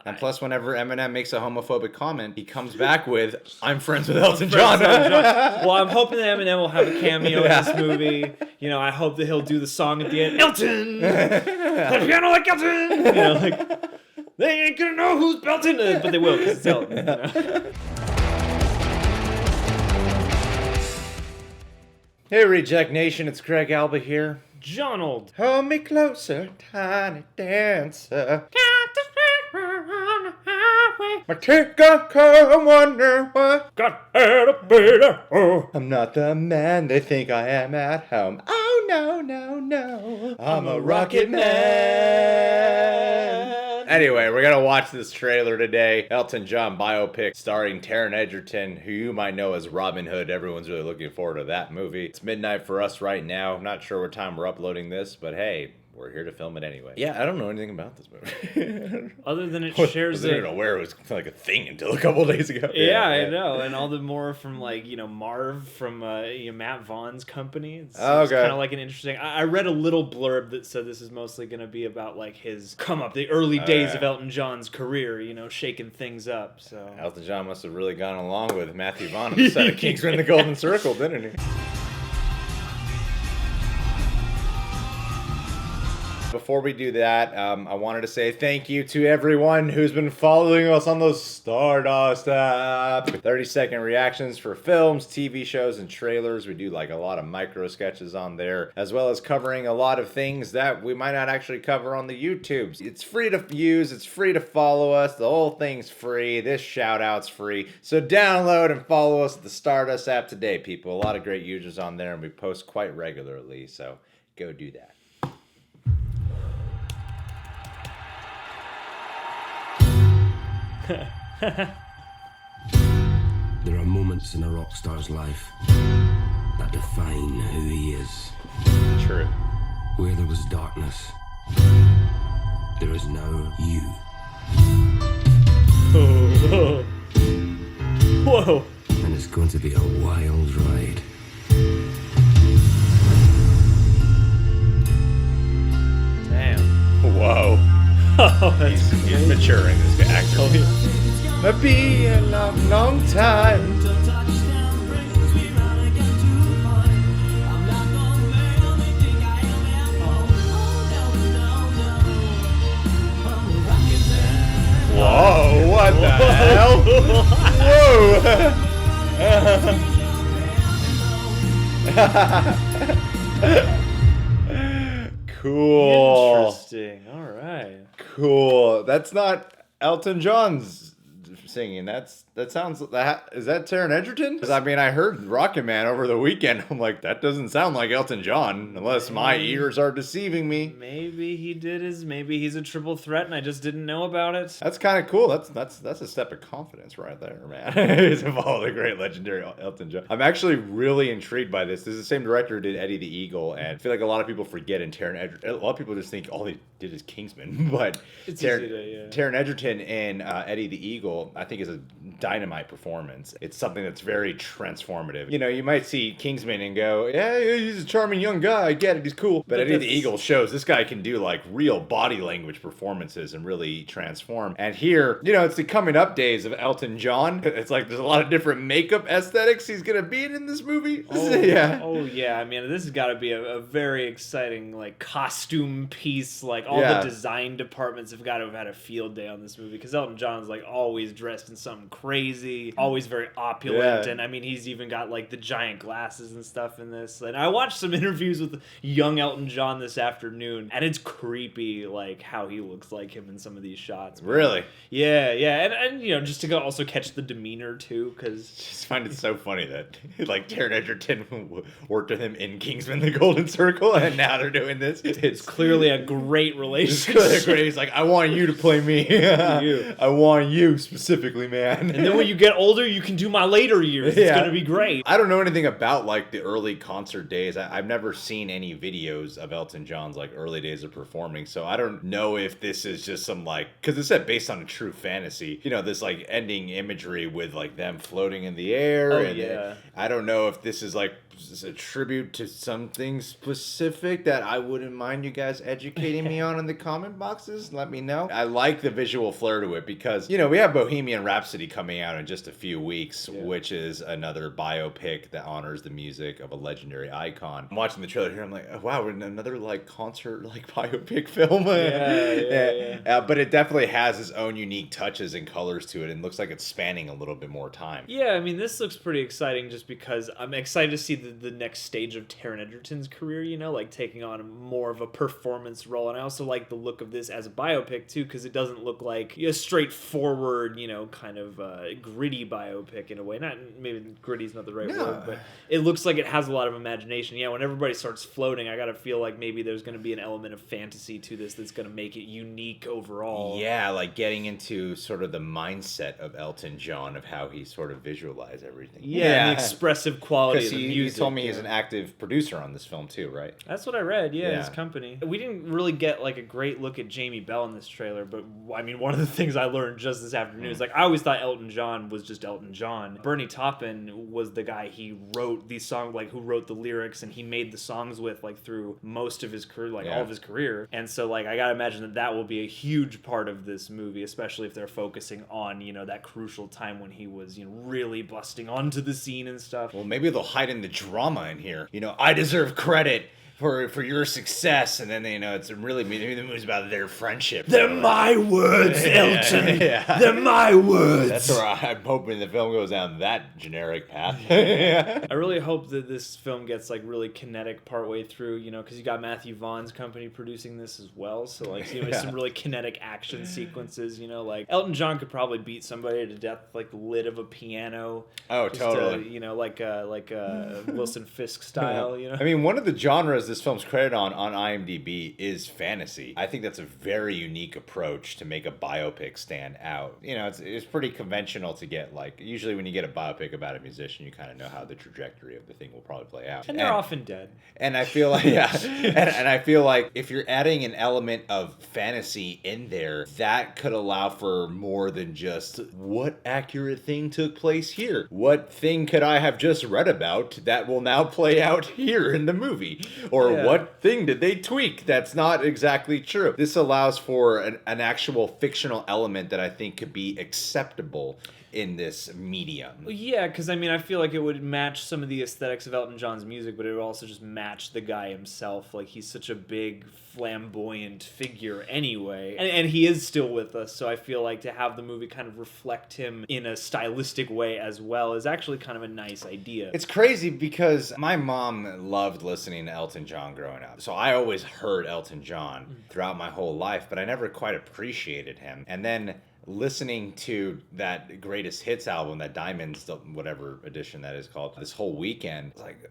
And plus, whenever Eminem makes a homophobic comment, he comes back with, I'm friends with Elton John. Well, I'm hoping that Eminem will have a cameo in this movie. You know, I hope that he'll do the song at the end. Elton! Play piano like Elton! You know, like, they ain't gonna know who's belting it, but they will, because it's Elton. You know? Hey, Reject Nation, it's Craig Alba here. Johnald. Hold me closer, tiny dancer. My take got cold, I wonder what Got had a better. Oh. I'm not the man they think I am at home. Oh, no, no, no. I'm a rocket man. Anyway, we're going to watch this trailer today. Elton John biopic starring Taron Egerton, who you might know as Robin Hood. Everyone's really looking forward to that movie. It's midnight for us right now. I'm not sure what time we're uploading this, but hey, we're here to film it anyway. Yeah, I don't know anything about this movie. Other than it shares I wasn't aware it was like a thing until a couple days ago. Yeah, I know. And all the more from Marv from Matt Vaughn's company. It's kind of like an interesting... I read a little blurb that said this is mostly going to be about like his come up, the early days of Elton John's career, shaking things up. So Elton John must have really gone along with Matthew Vaughn on the set of Kingsman in the Golden Circle, didn't he? Before we do that, I wanted to say thank you to everyone who's been following us on the Stardust app. 30-second reactions for films, TV shows, and trailers. We do like a lot of micro sketches on there, as well as covering a lot of things that we might not actually cover on the YouTubes. It's free to use, it's free to follow us, the whole thing's free, this shout out's free. So download and follow us at the Stardust app today, people. A lot of great users on there, and we post quite regularly, so go do that. There are moments in a rock star's life that define who he is. True. Where there was darkness, there is now you. Whoa. And it's going to be a wild ride. Damn. Whoa. Oh, he's maturing, this guy, actor. Oh, yeah. Might be a long, long time. Whoa, what the hell? Whoa. Cool. Interesting. All right. Cool. That's not Elton John's singing. Is that Taron Egerton? Because I mean, I heard Rocketman over the weekend. I'm like, that doesn't sound like Elton John, unless my ears are deceiving me. Maybe he's a triple threat and I just didn't know about it. That's kind of cool. That's a step of confidence right there, man. To follow the great legendary Elton John. I'm actually really intrigued by this. This is the same director who did Eddie the Eagle, and I feel like a lot of people forget in Taron Egerton. A lot of people just think all they did is Kingsman, but Taron Egerton in Eddie the Eagle, I think, is a dynamite performance. It's something that's very transformative. You might see Kingsman and go, yeah, he's a charming young guy, I get it, he's cool. But Eddie the Eagle shows this guy can do like real body language performances and really transform. And here, it's the coming up days of Elton John. It's like there's a lot of different makeup aesthetics he's gonna be in this movie. Yeah. I mean, this has got to be a very exciting like costume piece. Like all the design departments have got to have had a field day on this movie, because Elton John's like always dressed in something crazy, always very opulent, and I mean he's even got like the giant glasses and stuff in this. And I watched some interviews with young Elton John this afternoon, and it's creepy like how he looks like him in some of these shots. Really? Yeah, and just to also catch the demeanor too, because I just find it so funny that like Taron Egerton worked with him in Kingsman: The Golden Circle, and now they're doing this. It's clearly a great relationship. It's clearly great. He's like, I want you to play me. I want you specifically. specifically, man. And then when you get older, you can do my later years. It's gonna be great. I don't know anything about like the early concert days. I've never seen any videos of Elton John's like early days of performing, so I don't know if this is just some like, because it said based on a true fantasy, you know, this like ending imagery with like them floating in the air. Oh, and yeah. I don't know if this is like a tribute to something specific that I wouldn't mind you guys educating me on in the comment boxes. Let me know. I like the visual flair to it because, you know, we have Bohemian Rhapsody coming out in just a few weeks, which is another biopic that honors the music of a legendary icon. I'm watching the trailer here. I'm like, oh, wow, we're in another like concert like biopic film. But it definitely has its own unique touches and colors to it, and looks like it's spanning a little bit more time. Yeah, I mean, this looks pretty exciting just because I'm excited to see the next stage of Taron Egerton's career, you know, like taking on more of a performance role. And I also like the look of this as a biopic too, because it doesn't look like a straightforward, you know, kind of gritty biopic in a way. Not, maybe gritty's not the right word, but it looks like it has a lot of imagination. Yeah, when everybody starts floating, I gotta feel like maybe there's gonna be an element of fantasy to this that's gonna make it unique overall. Yeah, like getting into sort of the mindset of Elton John, of how he sort of visualized everything. Yeah, and the expressive quality of the music. He told me he's an active producer on this film too, right? That's what I read, his company. We didn't really get like a great look at Jamie Bell in this trailer, but I mean, one of the things I learned just this afternoon is like, I always thought Elton John was just Elton John. Bernie Taupin was the guy he wrote these songs, like who wrote the lyrics and he made the songs with like through most of his career, like all of his career. And so like, I gotta imagine that that will be a huge part of this movie, especially if they're focusing on, you know, that crucial time when he was, you know, really busting onto the scene and stuff. Well, maybe they'll hide in the drama in here. You know, I deserve credit for your success, and then, you know, it's really, maybe the movie's about their friendship. They're my words, Elton. They're my words. That's where I'm hoping the film goes down that generic path. I really hope that this film gets like really kinetic partway through, you know, because you got Matthew Vaughn's company producing this as well, so like, you know, some really kinetic action sequences, you know, like Elton John could probably beat somebody to death with, like the lid of a piano. Oh, totally. You know, like Wilson Fisk style, you know. I mean, one of the genres this film's credited on IMDb is fantasy. I think that's a very unique approach to make a biopic stand out. You know, it's pretty conventional to get, like, usually when you get a biopic about a musician, you kind of know how the trajectory of the thing will probably play out. And they're often dead. And I feel like, and I feel like if you're adding an element of fantasy in there, that could allow for more than just what accurate thing took place here. What thing could I have just read about that will now play out here in the movie? Or what thing did they tweak that's not exactly true? This allows for an actual fictional element that I think could be acceptable in this medium. Yeah, because I mean, I feel like it would match some of the aesthetics of Elton John's music, but it would also just match the guy himself. Like, he's such a big, flamboyant figure anyway. And he is still with us, so I feel like to have the movie kind of reflect him in a stylistic way as well is actually kind of a nice idea. It's crazy because my mom loved listening to Elton John growing up. So I always heard Elton John throughout my whole life, but I never quite appreciated him. And then listening to that greatest hits album, that Diamonds, whatever edition that is called, this whole weekend, it's like,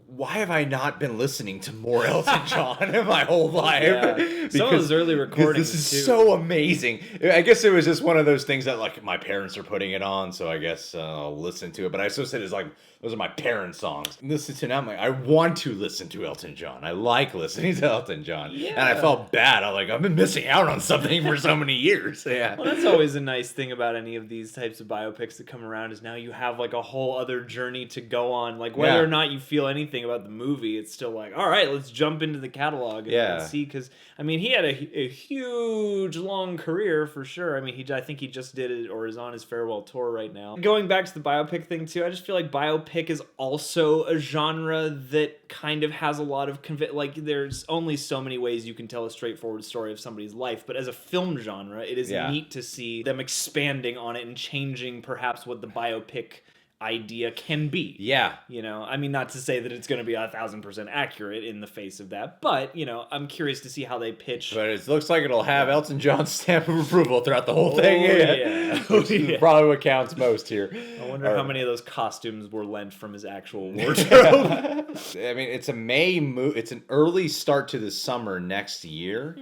why have I not been listening to more Elton John in my whole life? Yeah. Some of his early recordings, this is so amazing. I guess it was just one of those things that, like, my parents are putting it on, so I guess I'll listen to it. But I still said it's like, those are my parents' songs. Listen to now, I'm like, I want to listen to Elton John. I like listening to Elton John. Yeah. And I felt bad. I'm like, I've been missing out on something for so many years. Yeah. Well, that's always a nice thing about any of these types of biopics that come around, is now you have like a whole other journey to go on. Like, whether or not you feel anything about the movie, it's still like, all right, let's jump into the catalog and see. Because I mean, he had a huge, long career for sure. I mean, I think he just did it or is on his farewell tour right now. Going back to the biopic thing too, I just feel like biopic is also a genre that kind of has a lot of like, there's only so many ways you can tell a straightforward story of somebody's life, but as a film genre, it is neat to see them expanding on it and changing perhaps what the biopic idea can be. Yeah. You know, I mean, not to say that it's going to be 1,000% accurate in the face of that, but, you know, I'm curious to see how they pitch. But it looks like it'll have Elton John's stamp of approval throughout the whole thing. Which is probably what counts most here. I wonder how many of those costumes were lent from his actual wardrobe. I mean, it's a May it's an early start to the summer next year.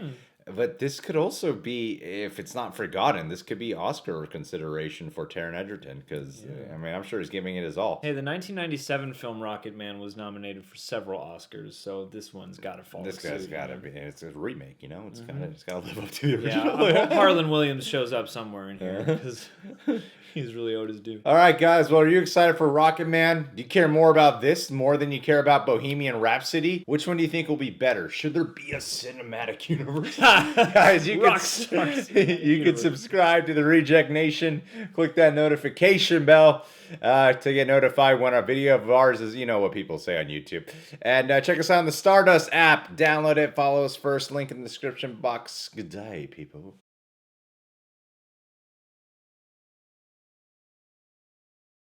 But this could also be, if it's not forgotten, this could be Oscar consideration for Taron Egerton because, I mean, I'm sure he's giving it his all. Hey, the 1997 film Rocketman was nominated for several Oscars, so this one's got to fall. This guy's suit, got to you know? be. It's a remake, you know. It's got to live up to the Yeah, original. I hope Harlan Williams shows up somewhere in here because he's really owed his due. All right, guys. Well, are you excited for Rocketman? Do you care more about this more than you care about Bohemian Rhapsody? Which one do you think will be better? Should there be a cinematic universe? Guys, you can subscribe to the Reject Nation. Click that notification bell to get notified when a video of ours is, you know what people say on YouTube. And check us out on the Stardust app. Download it. Follow us first. Link in the description box. Good day, people.